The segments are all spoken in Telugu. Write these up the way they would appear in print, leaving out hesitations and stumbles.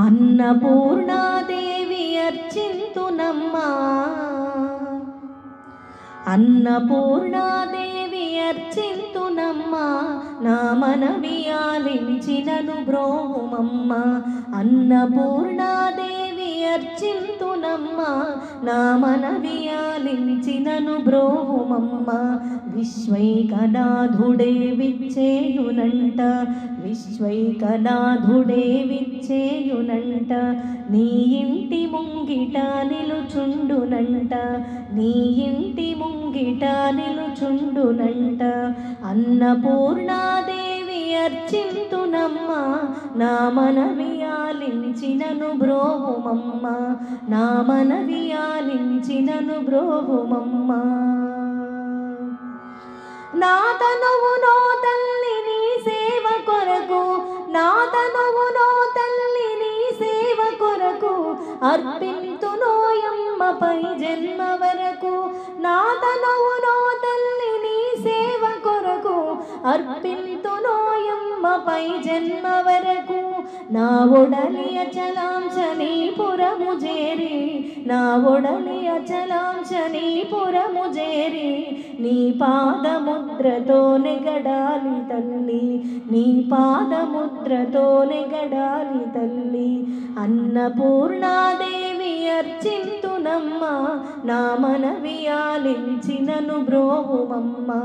అన్నపూర్ణాదేవి అర్చింతునమ్మా, అన్నపూర్ణాదేవి అర్చింతునమ్మా, నా మనవి ఆలించినను బ్రోవుమమ్మా. అన్నపూర్ణాదేవి అర్చింతునమ్మా, నా మనవి ఆలించినను బ్రోవుమమ్మా. విశ్వైకనాథుడే విచ్చేయునంట, విశ్వైకనాథుడే విచ్చేయునంట, నీ ఇంటి ముంగిట నిలుచుండునంట, నీ ఇంటి ముంగిట నిలుచుండునంట. అన్నపూర్ణాదేవి అర్చింతునమ్మా, నా మనవి ఆలించినను బ్రోవుమమ్మా, నా మనవి ఆలించినను బ్రోవుమమ్మా. నా తనువు నో తల్లి నీ సేవ కొరకు, నా తనువు నో తల్లి నీ సేవ కొరకు, అర్పింతునోయమ్మ పై జన్మ వరకు. నా తనువు నో తల్లి నీ సేవ కొరకు, అర్పింతునోయమ్మ పై జన్మ వరకు. నా ఒడలి అచలాంశ నీ పురము చేరి, నా ఒడలి అచలాంశ నీ పురము చేరి, నీ పాదముద్రతో నెగడాలి తల్లి, నీ పాదముద్రతో నెగడాలి తల్లి. అన్నపూర్ణాదేవి అర్చింతునమ్మా, నా మనవి ఆలించినను బ్రోవుమమ్మా,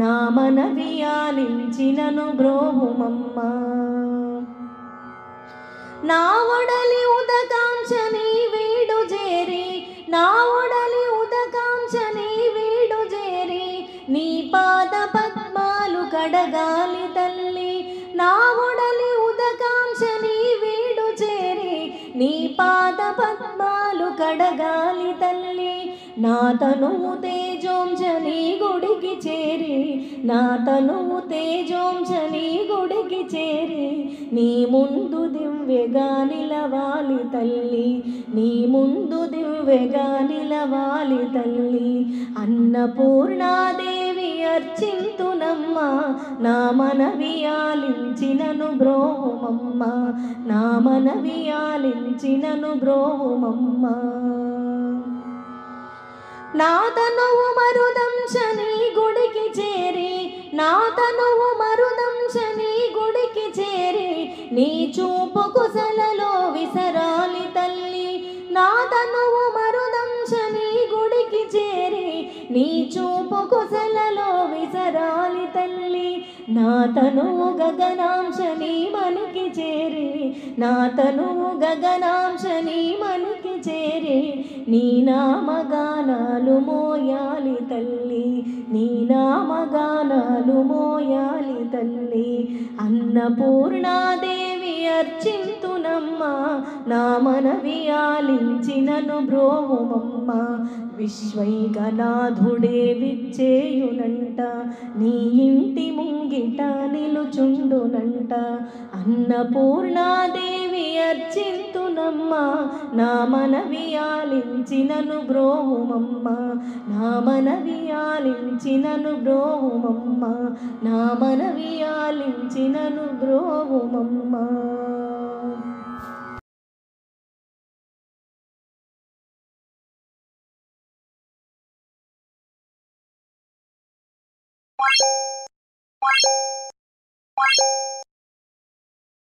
నా మనవి ఆలించినను బ్రోవుమమ్మా. నా ఒడలి ఉదకాంక్ష నీ వీడు చేరి, నా ఒడలి ఉదకాంక్ష నీ వీడు చేరి, నీ పాద పద్మాలు కడగాలి తల్లి. నా ఒడలి ఉదకాంక్ష నీ వీడు చేరి, నీ పాద పద్మాలు కడగాలి తల్లి. నా తనువు తేజోంశ నీ గుడికి చేరి, నా తనువు తేజోంశ నీ గుడికి చేరి, నీ ముందు దివ్యగా నిలవాలి తల్లి, నీ ముందు దివ్యగా నిలవాలి తల్లి. అన్నపూర్ణాదేవి అర్చింతునమ్మా, నా మనవి ఆలించినను బ్రోవుమమ్మా, నా మనవి ఆలించినను బ్రోవుమమ్మా. నా తనువు మరుదంశ నీ గుడికి చేరి, నా తనువు మరుదంశ నీ గుడికి చేరి, నీ చూపు కుశలలో విసరాలి తల్లి. నా తనువు మరుదంశ నీ గుడికి చేరి, నీ చూపు కుశలలో విసరాలి తల్లి. నా తనువు గగనాంశ నీ మనికి చేరి, నా తనువు గగనాంశ నీ మనికి చేరి, నీ నామగానాలు మోయాలి తల్లి, నీ నామగానాలు మోయాలి తల్లి. అన్నపూర్ణాదేవి అర్చింతునమ్మా, నా మనవి ఆలించినను బ్రోవుమమ్మా. విశ్వైకనాథుడే విచ్చేయునంట, నీ ఇంటి ముంగిట నిలుచుండునంట. అన్నపూర్ణాదేవి అర్చింతునమ్మా, నా మనవి ఆలించినను బ్రోవుమమ్మా, నా మనవి ఆలించినను బ్రోవుమమ్మా, నా మనవి ఆలించినను బ్రోవుమమ్మా.